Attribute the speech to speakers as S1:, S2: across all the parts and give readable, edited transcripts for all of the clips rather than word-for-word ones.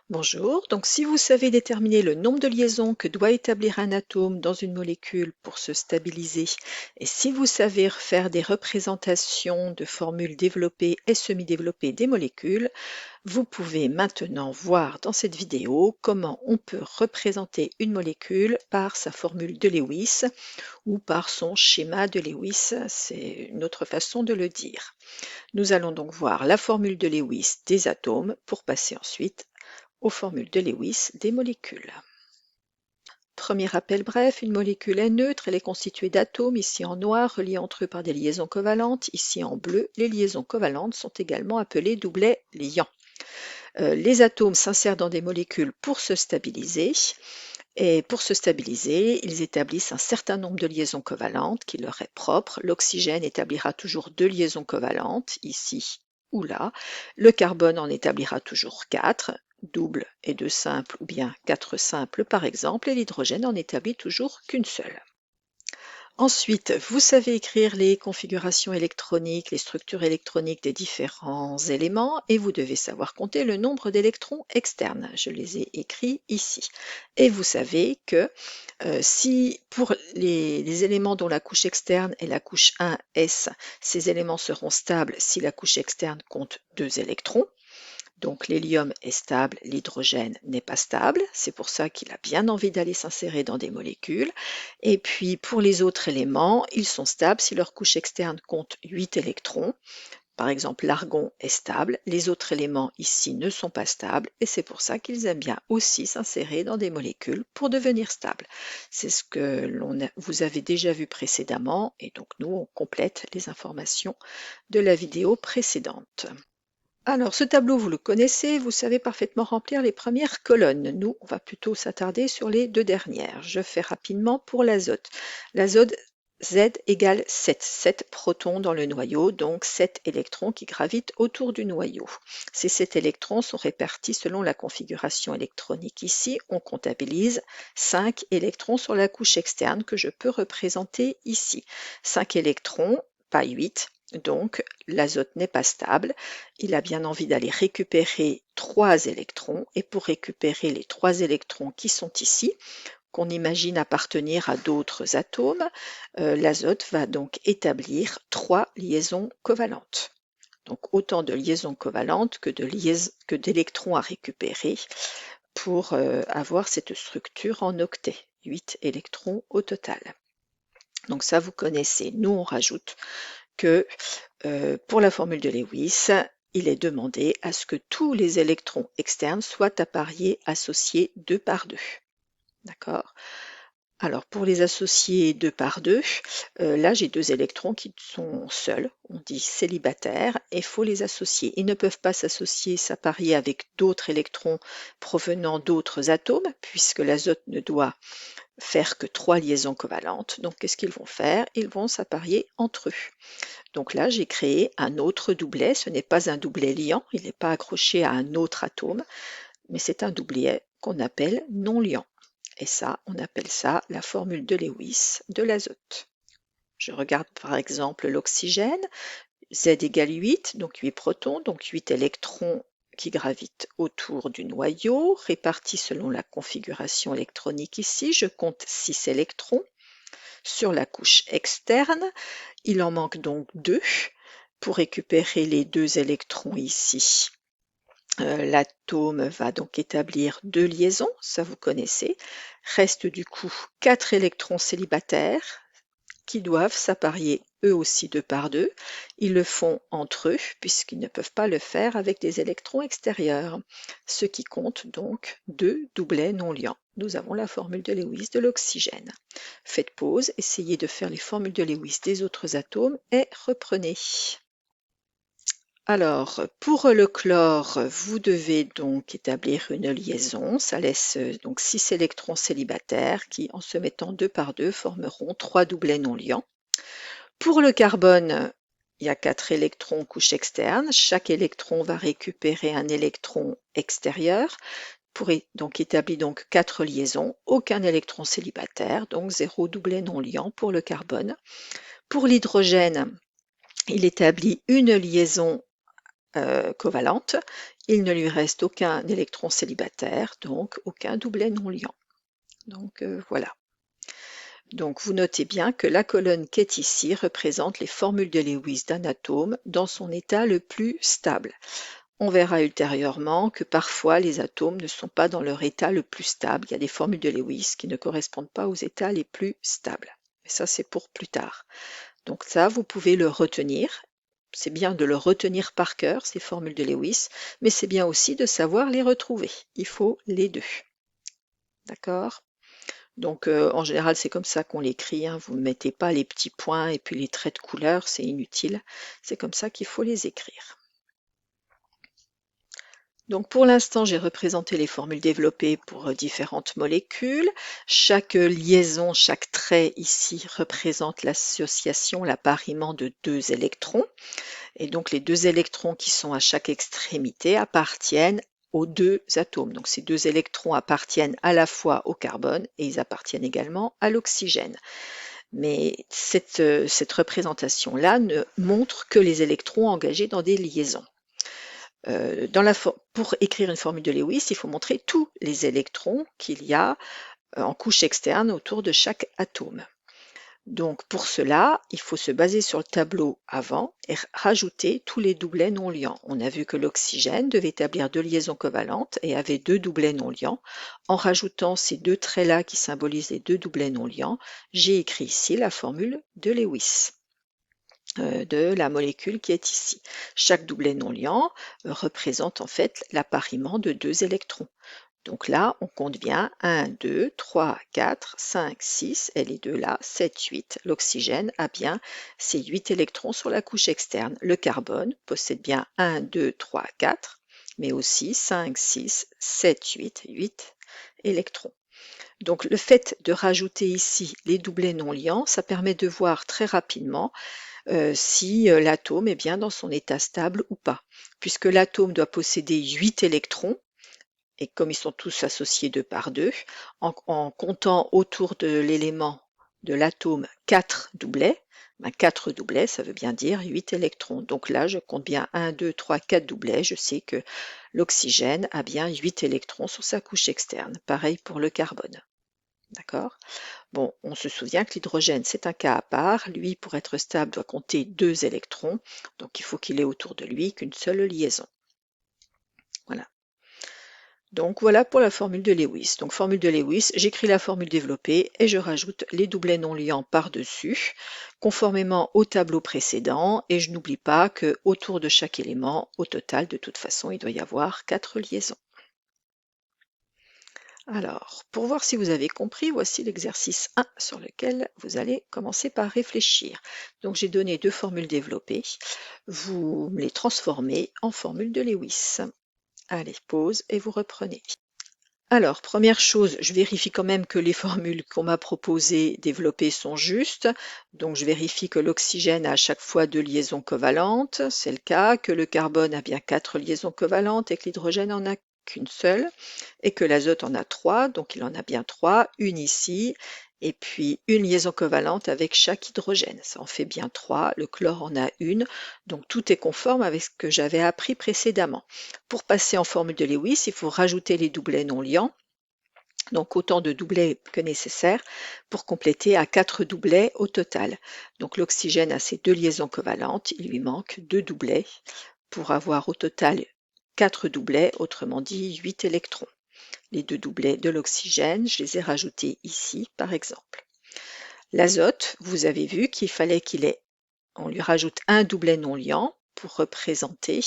S1: Bonjour, donc si vous savez déterminer le nombre de liaisons que doit établir un atome dans une molécule pour se stabiliser, et si vous savez faire des représentations de formules développées et semi-développées des molécules, vous pouvez maintenant voir dans cette vidéo comment on peut représenter une molécule par sa formule de Lewis ou par son schéma de Lewis, c'est une autre façon de le dire. Nous allons donc voir la formule de Lewis des atomes pour passer ensuite aux formules de Lewis des molécules. Premier rappel bref, une molécule est neutre, elle est constituée d'atomes, ici en noir, reliés entre eux par des liaisons covalentes, ici en bleu, les liaisons covalentes sont également appelées doublets liants. Les atomes s'insèrent dans des molécules pour se stabiliser, et pour se stabiliser, ils établissent un certain nombre de liaisons covalentes qui leur est propre. L'oxygène établira toujours 2 liaisons covalentes, ici ou là. Le carbone en établira toujours 4, double et 2 simples ou bien 4 simples par exemple, et l'hydrogène en établit toujours qu'une seule. Ensuite, vous savez écrire les configurations électroniques, les structures électroniques des différents éléments et vous devez savoir compter le nombre d'électrons externes. Je les ai écrits ici. Et vous savez que si pour les éléments dont la couche externe est la couche 1s, ces éléments seront stables si la couche externe compte 2 électrons. Donc l'hélium est stable, l'hydrogène n'est pas stable, c'est pour ça qu'il a bien envie d'aller s'insérer dans des molécules. Et puis pour les autres éléments, ils sont stables si leur couche externe compte 8 électrons. Par exemple, l'argon est stable, les autres éléments ici ne sont pas stables et c'est pour ça qu'ils aiment bien aussi s'insérer dans des molécules pour devenir stables. C'est ce que vous avez déjà vu précédemment et donc nous on complète les informations de la vidéo précédente. Alors, ce tableau, vous le connaissez, vous savez parfaitement remplir les premières colonnes. Nous, on va plutôt s'attarder sur les 2 dernières. Je fais rapidement pour l'azote. L'azote, Z égale 7, 7 protons dans le noyau, donc 7 électrons qui gravitent autour du noyau. Ces 7 électrons sont répartis selon la configuration électronique. Ici, on comptabilise 5 électrons sur la couche externe que je peux représenter ici. 5 électrons, pas 8. Donc, l'azote n'est pas stable. Il a bien envie d'aller récupérer 3 électrons. Et pour récupérer les 3 électrons qui sont ici, qu'on imagine appartenir à d'autres atomes, l'azote va donc établir 3 liaisons covalentes. Donc autant de liaisons covalentes que d'électrons à récupérer pour avoir cette structure en octet. 8 électrons au total. Donc ça, vous connaissez. Nous, on rajoute que pour la formule de Lewis, il est demandé à ce que tous les électrons externes soient appariés associés 2 par 2. D'accord? Alors pour les associer 2 par 2, là j'ai 2 électrons qui sont seuls, on dit célibataires, et il faut les associer. Ils ne peuvent pas s'associer, s'apparier avec d'autres électrons provenant d'autres atomes, puisque l'azote ne doit faire que 3 liaisons covalentes. Donc qu'est-ce qu'ils vont faire? Ils vont s'apparier entre eux. Donc là, j'ai créé un autre doublet. Ce n'est pas un doublet liant, il n'est pas accroché à un autre atome, mais c'est un doublet qu'on appelle non liant. Et ça, on appelle ça la formule de Lewis de l'azote. Je regarde par exemple l'oxygène, Z égale 8, donc 8 protons, donc 8 électrons qui gravitent autour du noyau, répartis selon la configuration électronique ici. Je compte 6 électrons. Sur la couche externe, il en manque donc 2 pour récupérer les 2 électrons ici. L'atome va donc établir 2 liaisons, ça vous connaissez. Reste du coup 4 électrons célibataires qui doivent s'apparier eux aussi 2 par 2. Ils le font entre eux puisqu'ils ne peuvent pas le faire avec des électrons extérieurs, ce qui compte donc 2 doublets non liants. Nous avons la formule de Lewis de l'oxygène. Faites pause, essayez de faire les formules de Lewis des autres atomes et reprenez. Alors, pour le chlore, vous devez donc établir une liaison. Ça laisse donc 6 électrons célibataires qui, en se mettant 2 par 2, formeront 3 doublets non liants. Pour le carbone, il y a 4 électrons couche externe. Chaque électron va récupérer un électron extérieur. Donc établit donc 4 liaisons, aucun électron célibataire, donc 0 doublet non liant pour le carbone. Pour l'hydrogène, il établit une liaison covalente. il ne lui reste aucun électron célibataire, donc aucun doublet non liant. Donc voilà. Donc vous notez bien que la colonne qui est ici représente les formules de Lewis d'un atome dans son état le plus stable. On verra ultérieurement que parfois les atomes ne sont pas dans leur état le plus stable. Il y a des formules de Lewis qui ne correspondent pas aux états les plus stables. Mais ça, c'est pour plus tard. Donc ça, vous pouvez le retenir. C'est bien de le retenir par cœur, ces formules de Lewis, mais c'est bien aussi de savoir les retrouver. Il faut les deux. D'accord? Donc en général, c'est comme ça qu'on l'écrit, hein. Vous ne mettez pas les petits points et puis les traits de couleur, c'est inutile. C'est comme ça qu'il faut les écrire. Donc pour l'instant, j'ai représenté les formules développées pour différentes molécules. Chaque liaison, chaque trait ici représente l'association, l'appariement de deux électrons. Et donc les deux électrons qui sont à chaque extrémité appartiennent aux deux atomes. Donc ces deux électrons appartiennent à la fois au carbone et ils appartiennent également à l'oxygène. Mais cette représentation-là ne montre que les électrons engagés dans des liaisons. Pour écrire une formule de Lewis, il faut montrer tous les électrons qu'il y a en couche externe autour de chaque atome. Donc pour cela, il faut se baser sur le tableau avant et rajouter tous les doublets non liants. On a vu que l'oxygène devait établir deux liaisons covalentes et avait deux doublets non liants. En rajoutant ces deux traits-là qui symbolisent les deux doublets non liants, j'ai écrit ici la formule de Lewis de la molécule qui est ici. Chaque doublet non liant représente en fait l'appariement de deux électrons. Donc là, on compte bien 1, 2, 3, 4, 5, 6, et les deux là, 7, 8. L'oxygène a bien ses 8 électrons sur la couche externe. Le carbone possède bien 1, 2, 3, 4, mais aussi 5, 6, 7, 8 électrons. Donc le fait de rajouter ici les doublets non liants, ça permet de voir très rapidement si l'atome est bien dans son état stable ou pas. Puisque l'atome doit posséder 8 électrons, et comme ils sont tous associés deux par deux, en comptant autour de l'élément de l'atome 4 doublets, 4 doublets, ça veut bien dire 8 électrons. Donc là, je compte bien 1, 2, 3, 4 doublets. Je sais que l'oxygène a bien 8 électrons sur sa couche externe. Pareil pour le carbone. D'accord? Bon, on se souvient que l'hydrogène, c'est un cas à part. Lui, pour être stable, doit compter 2 électrons. Donc il faut qu'il ait autour de lui qu'une seule liaison. Voilà. Donc voilà pour la formule de Lewis. Donc formule de Lewis, j'écris la formule développée et je rajoute les doublets non liants par-dessus, conformément au tableau précédent, et je n'oublie pas que autour de chaque élément, au total, de toute façon, il doit y avoir 4 liaisons. Alors, pour voir si vous avez compris, voici l'exercice 1 sur lequel vous allez commencer par réfléchir. Donc j'ai donné deux formules développées, vous les transformez en formules de Lewis. Allez, pause et vous reprenez. Alors, première chose, je vérifie quand même que les formules qu'on m'a proposées développées sont justes. Donc, je vérifie que l'oxygène a à chaque fois deux liaisons covalentes, c'est le cas, que le carbone a bien 4 liaisons covalentes et que l'hydrogène en a qu'une seule, et que l'azote en a 3, donc il en a bien 3, une ici, et puis une liaison covalente avec chaque hydrogène. Ça en fait bien 3, le chlore en a une, donc tout est conforme avec ce que j'avais appris précédemment. Pour passer en formule de Lewis, il faut rajouter les doublets non liants, donc autant de doublets que nécessaire pour compléter à 4 doublets au total. Donc l'oxygène a ses deux liaisons covalentes, il lui manque 2 doublets pour avoir au total 4 doublets, autrement dit 8 électrons. Les deux doublets de l'oxygène, je les ai rajoutés ici par exemple. L'azote, vous avez vu qu'il fallait on lui rajoute un doublet non liant pour représenter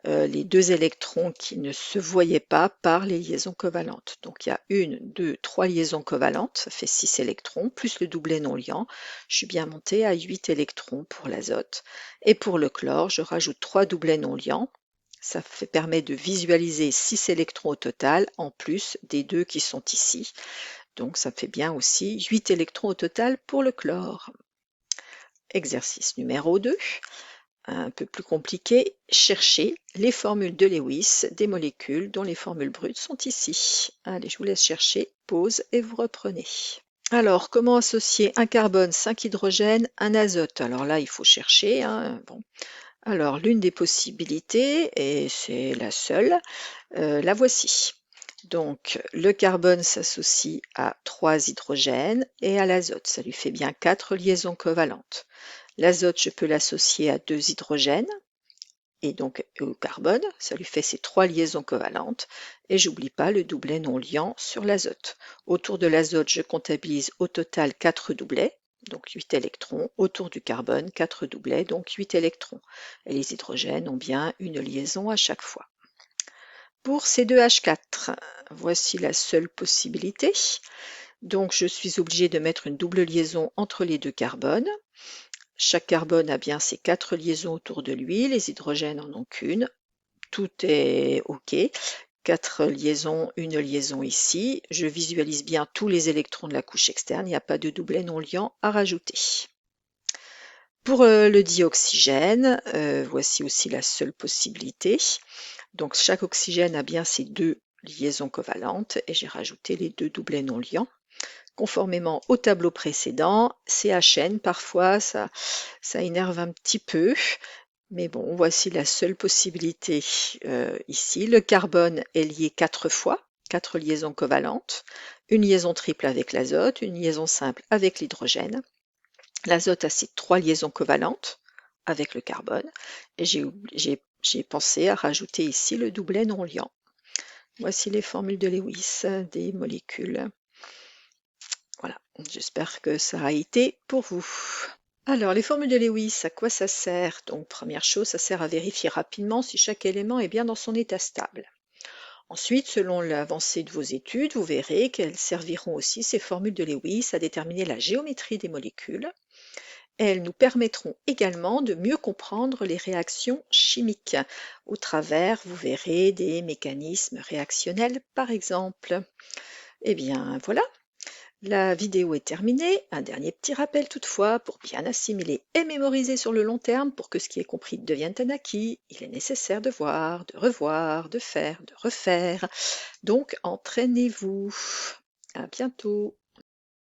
S1: les deux électrons qui ne se voyaient pas par les liaisons covalentes. Donc il y a 1, 2, 3 liaisons covalentes, ça fait 6 électrons, plus le doublet non liant. Je suis bien montée à 8 électrons pour l'azote. Et pour le chlore, je rajoute 3 doublets non liants. Ça permet de visualiser 6 électrons au total, en plus des deux qui sont ici. Donc ça fait bien aussi 8 électrons au total pour le chlore. Exercice numéro 2. Un peu plus compliqué, cherchez les formules de Lewis des molécules dont les formules brutes sont ici. Allez, je vous laisse chercher, pause et vous reprenez. Alors, comment associer un carbone, 5 hydrogènes, un azote? Alors là, il faut chercher. Bon. Alors, l'une des possibilités, et c'est la seule, la voici. Donc, le carbone s'associe à 3 hydrogènes et à l'azote. Ça lui fait bien 4 liaisons covalentes. L'azote, je peux l'associer à 2 hydrogènes et donc au carbone. Ça lui fait ces 3 liaisons covalentes. Et j'oublie pas le doublet non liant sur l'azote. Autour de l'azote, je comptabilise au total 4 doublets, donc 8 électrons. Autour du carbone, 4 doublets, donc 8 électrons. Et les hydrogènes ont bien une liaison à chaque fois. Pour C2H4, voici la seule possibilité. Donc je suis obligée de mettre une double liaison entre les deux carbones. Chaque carbone a bien ses 4 liaisons autour de lui, les hydrogènes en ont qu'une. Tout est OK. 4 liaisons, une liaison ici. Je visualise bien tous les électrons de la couche externe, il n'y a pas de doublet non liant à rajouter. Pour le dioxygène, voici aussi la seule possibilité. Donc chaque oxygène a bien ses 2 liaisons covalentes et j'ai rajouté les 2 doublets non liants. Conformément au tableau précédent, CHN, parfois ça énerve un petit peu, mais bon, voici la seule possibilité ici. Le carbone est lié 4 fois, 4 liaisons covalentes, une liaison triple avec l'azote, une liaison simple avec l'hydrogène. L'azote a ses 3 liaisons covalentes avec le carbone et j'ai pensé à rajouter ici le doublet non liant. Voici les formules de Lewis des molécules. Voilà, j'espère que ça a été pour vous. Alors, les formules de Lewis, à quoi ça sert? Donc, première chose, ça sert à vérifier rapidement si chaque élément est bien dans son état stable. Ensuite, selon l'avancée de vos études, vous verrez qu'elles serviront aussi, ces formules de Lewis, à déterminer la géométrie des molécules. Elles nous permettront également de mieux comprendre les réactions chimiques. Au travers, vous verrez des mécanismes réactionnels, par exemple. Eh bien, voilà. La vidéo est terminée. Un dernier petit rappel toutefois, pour bien assimiler et mémoriser sur le long terme, pour que ce qui est compris devienne un acquis, il est nécessaire de voir, de revoir, de faire, de refaire. Donc, entraînez-vous. À bientôt.